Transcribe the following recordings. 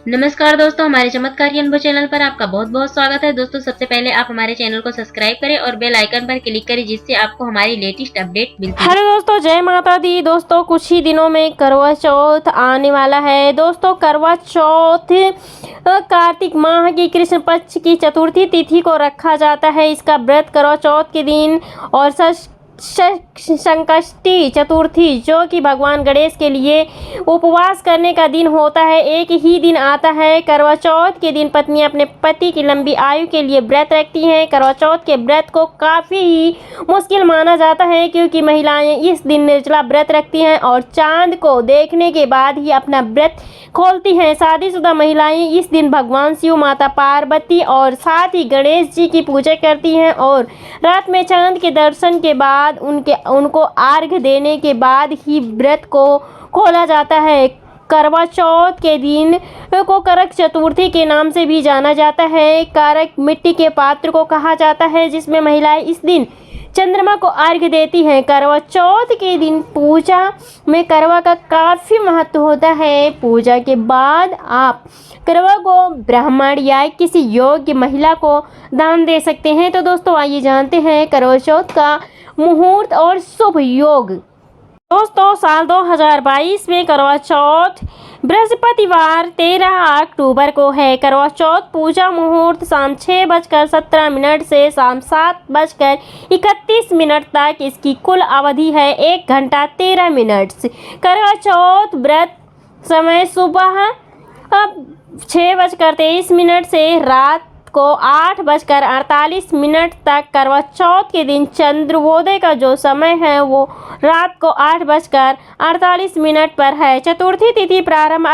नमस्कार दोस्तों, हमारे चमत्कारी अनुभव चैनल पर आपका बहुत बहुत स्वागत है। दोस्तों, सबसे पहले आप हमारे चैनल को सब्सक्राइब करें और बेल आइकन पर क्लिक करें, जिससे आपको हमारी लेटेस्ट अपडेट मिलती है। हेलो दोस्तों, जय माता दी। दोस्तों, कुछ ही दिनों में करवा चौथ आने वाला है। दोस्तों, करवा चौथ कार्तिक माह की कृष्ण पक्ष की चतुर्थी तिथि को रखा जाता है। इसका व्रत करवा चौथ के दिन और संकष्टी चतुर्थी, जो कि भगवान गणेश के लिए उपवास करने का दिन होता है, एक ही दिन आता है। करवा चौथ के दिन पत्नी अपने पति की लंबी आयु के लिए व्रत रखती हैं। करवा चौथ के व्रत को काफ़ी ही मुश्किल माना जाता है, क्योंकि महिलाएं इस दिन निर्जला व्रत रखती हैं और चांद को देखने के बाद ही अपना व्रत खोलती हैं। शादीशुदा महिलाएं इस दिन भगवान शिव, माता पार्वती और साथ ही गणेश जी की पूजा करती हैं और रात में चांद के दर्शन के बाद उनको अर्घ्य देने के बाद ही व्रत को खोला जाता है। करवा चौथ के दिन को करक चतुर्थी के नाम से भी जाना जाता है। करक मिट्टी के पात्र को कहा जाता है, जिसमें महिलाएं इस दिन चंद्रमा को अर्घ्य देती हैं। करवा चौथ के दिन पूजा में करवा का काफ़ी महत्व होता है। पूजा के बाद आप करवा को ब्राह्मण या किसी योग्य महिला को दान दे सकते हैं। तो दोस्तों, आइए जानते हैं करवा चौथ का मुहूर्त और शुभ योग। दोस्तों, साल 2022 में करवा चौथ बृहस्पतिवार 13 अक्टूबर को है। करवा चौथ पूजा मुहूर्त शाम 6:17 से शाम 7:31 तक इसकी कुल अवधि है 1 घंटा 13 मिनट। करवा चौथ व्रत समय सुबह 6:23 से रात को 8:48 तक। करवा चौथ के दिन चंद्रोदय का जो समय है वो रात को 8:48 पर है। चतुर्थी तिथि प्रारंभ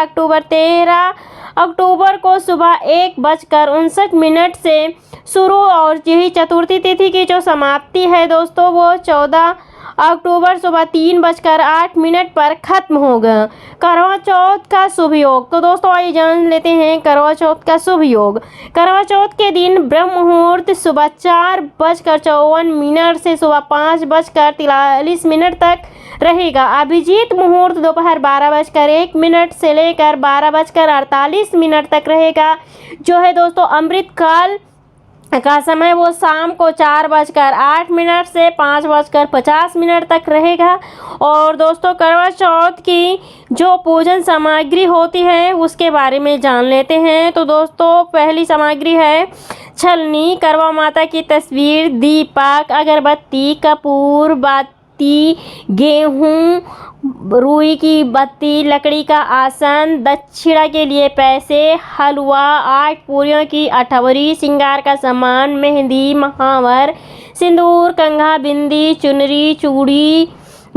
13 अक्टूबर को सुबह 1:59 से शुरू और यही चतुर्थी तिथि की जो समाप्ति है दोस्तों, वो 14 अक्टूबर सुबह 3:08 पर खत्म होगा। करवा चौथ का शुभ योग। तो दोस्तों, आइए जान लेते हैं करवा चौथ का शुभ योग। करवा चौथ के दिन ब्रह्म मुहूर्त सुबह 4:54 से सुबह 5:43 तक रहेगा। अभिजीत मुहूर्त दोपहर 12:01 से लेकर 12:48 तक रहेगा। जो है दोस्तों, अमृत काल का समय वो शाम को 4:08 से 5:50 तक रहेगा। और दोस्तों, करवा चौथ की जो पूजन सामग्री होती है उसके बारे में जान लेते हैं। तो दोस्तों, पहली सामग्री है छलनी, करवा माता की तस्वीर, दीपक, अगरबत्ती, कपूर, बत्ती, गेहूँ, रुई की बत्ती, लकड़ी का आसन, दक्षिणा के लिए पैसे, हलवा, 8 पूरियों की अठवरी, श्रृंगार का सामान, मेहंदी, महावर, सिंदूर, कंघा, बिंदी, चुनरी, चूड़ी,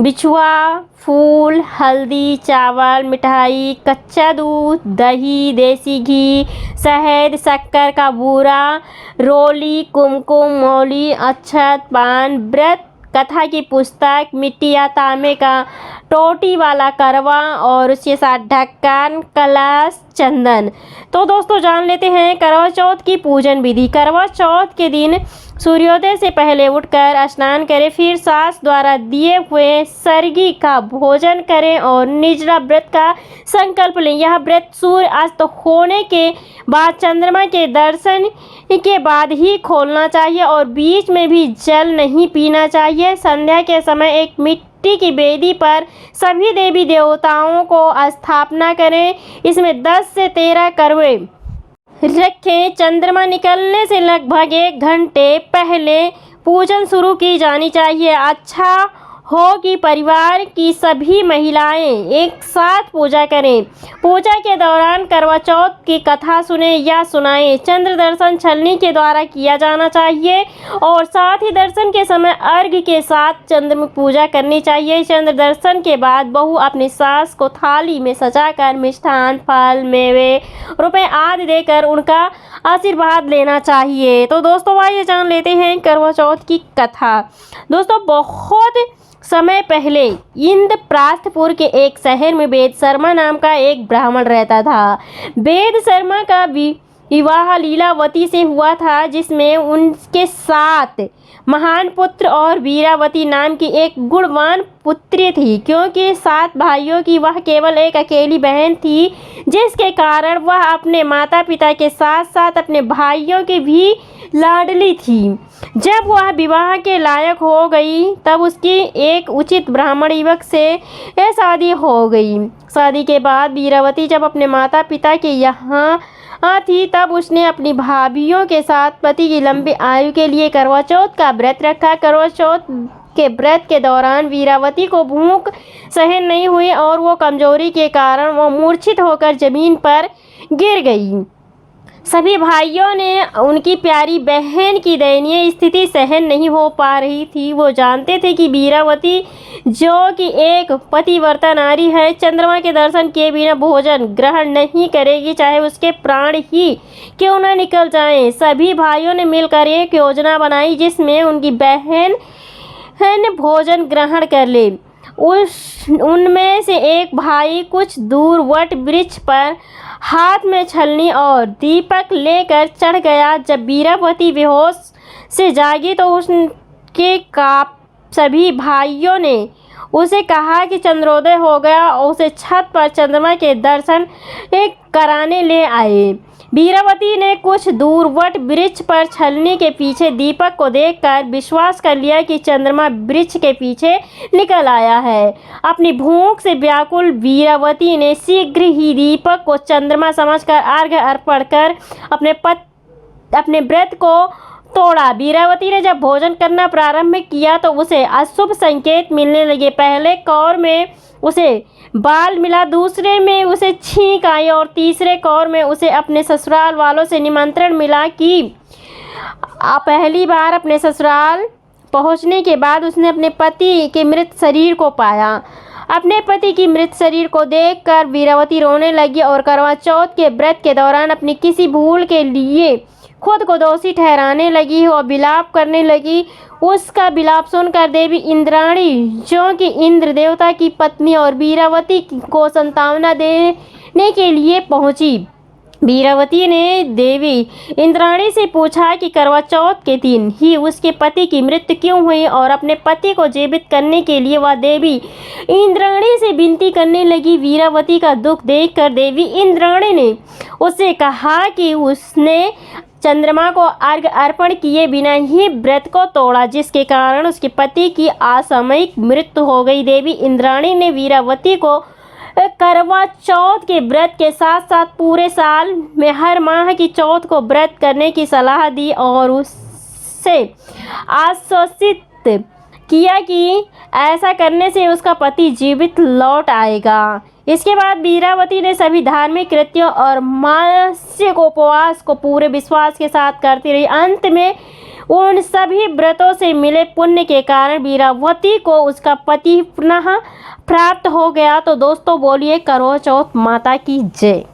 बिछुआ, फूल, हल्दी, चावल, मिठाई, कच्चा दूध, दही, देसी घी, शहद, शक्कर का बूरा, रोली, कुमकुम, मौली, अक्षत, पान, व्रत कथा की पुस्तक, मिट्टी या तांबे का टोटी वाला करवा और उसके साथ ढक्कन, कलश, चंदन। तो दोस्तों, जान लेते हैं करवा चौथ की पूजन विधि। करवा चौथ के दिन सूर्योदय से पहले उठकर स्नान करें, फिर सास द्वारा दिए हुए सरगी का भोजन करें और निर्जला व्रत का संकल्प लें। यह व्रत सूर्य अस्त होने के बाद चंद्रमा के दर्शन के बाद ही खोलना चाहिए और बीच में भी जल नहीं पीना चाहिए। संध्या के समय एक मिट्टी की बेदी पर सभी देवी देवताओं को स्थापना करें। इसमें 10 से 13 करवे रखें। चंद्रमा निकलने से लगभग 1 घंटे पहले पूजन शुरू की जानी चाहिए। अच्छा हो कि परिवार की सभी महिलाएं एक साथ पूजा करें। पूजा के दौरान करवा चौथ की कथा सुने या सुनाएं। चंद्र दर्शन छलनी के द्वारा किया जाना चाहिए और साथ ही दर्शन के समय अर्घ्य के साथ चंद्र पूजा करनी चाहिए। चंद्र दर्शन के बाद बहू अपनी सास को थाली में सजाकर मिष्ठान, फल, मेवे, रुपए आदि देकर उनका आशीर्वाद लेना चाहिए। तो दोस्तों, आइए जान लेते हैं करवा चौथ की कथा। दोस्तों, बहुत समय पहले इंद्रप्रस्थपुर के एक शहर में वेद शर्मा नाम का एक ब्राह्मण रहता था। वेद शर्मा का विवाह लीलावती से हुआ था, जिसमें उनके साथ महान पुत्र और वीरावती नाम की एक गुणवान पुत्री थी, क्योंकि 7 भाइयों की वह केवल एक अकेली बहन थी, जिसके कारण वह अपने माता पिता के साथ साथ अपने भाइयों की भी लाडली थी। जब वह विवाह के लायक हो गई तब उसकी एक उचित ब्राह्मण युवक से शादी हो गई। शादी के बाद वीरावती जब अपने माता पिता के यहाँ थी तब उसने अपनी भाभियों के साथ पति की लंबी आयु के लिए करवा चौथ का व्रत रखा। करवा चौथ के व्रत के दौरान वीरावती को भूख सहन नहीं हुई और वो कमजोरी के कारण वो मूर्छित होकर जमीन पर गिर गई। सभी भाइयों ने उनकी प्यारी बहन की दयनीय स्थिति सहन नहीं हो पा रही थी। वो जानते थे कि वीरावती जो कि एक पतिव्रता नारी है, चंद्रमा के दर्शन किए बिना भोजन ग्रहण नहीं करेगी, चाहे उसके प्राण ही क्यों न निकल जाएं। सभी भाइयों ने मिलकर एक योजना बनाई जिसमें उनकी बहन भोजन ग्रहण कर ले। उनमें से एक भाई कुछ दूर वट वृक्ष पर हाथ में छलनी और दीपक लेकर चढ़ गया। जब वीरावती बेहोश से जागी तो उसके सभी भाइयों ने उसे कहा कि चंद्रोदय हो गया और उसे छत पर चंद्रमा के दर्शन कराने ले आए। वीरावती ने कुछ दूर वट वृक्ष पर छलनी के पीछे दीपक को देखकर विश्वास कर लिया कि चंद्रमा वृक्ष के पीछे निकल आया है। अपनी भूख से व्याकुल वीरावती ने शीघ्र ही दीपक को चंद्रमा समझकर अर्घ्य अर्पण कर अपने व्रत को तोड़ा। वीरावती ने जब भोजन करना प्रारंभ किया तो उसे अशुभ संकेत मिलने लगे। पहले कौर में उसे बाल मिला, दूसरे में उसे छींक आई और तीसरे कौर में उसे अपने ससुराल वालों से निमंत्रण मिला कि पहली बार अपने ससुराल पहुंचने के बाद उसने अपने पति के मृत शरीर को पाया। अपने पति की मृत शरीर को देखकर वीरावती रोने लगी और करवा चौथ के व्रत के दौरान अपनी किसी भूल के लिए खुद को दोषी ठहराने लगी और विलाप करने लगी। उसका विलाप सुनकर देवी इंद्राणी, जो कि इंद्र देवता की पत्नी और वीरावती को संतावना देने के लिए पहुंची। वीरावती ने देवी इंद्राणी से पूछा कि करवा चौथ के दिन ही उसके पति की मृत्यु क्यों हुई और अपने पति को जीवित करने के लिए वह देवी इंद्राणी से विनती करने लगी। वीरावती का दुख देखकर देवी इंद्राणी ने उससे कहा कि उसने चंद्रमा को अर्घ्य अर्पण किए बिना ही व्रत को तोड़ा, जिसके कारण उसके पति की असामयिक मृत्यु हो गई। देवी इंद्राणी ने वीरावती को करवा चौथ के व्रत के साथ साथ पूरे साल में हर माह की चौथ को व्रत करने की सलाह दी और उससे आश्वसित किया कि ऐसा करने से उसका पति जीवित लौट आएगा। इसके बाद वीरावती ने सभी धार्मिक कृत्यों और मासिक उपवास को पूरे विश्वास के साथ करती रही। अंत में उन सभी व्रतों से मिले पुण्य के कारण वीरावती को उसका पति पुनः प्राप्त हो गया। तो दोस्तों बोलिए करवा चौथ माता की जय।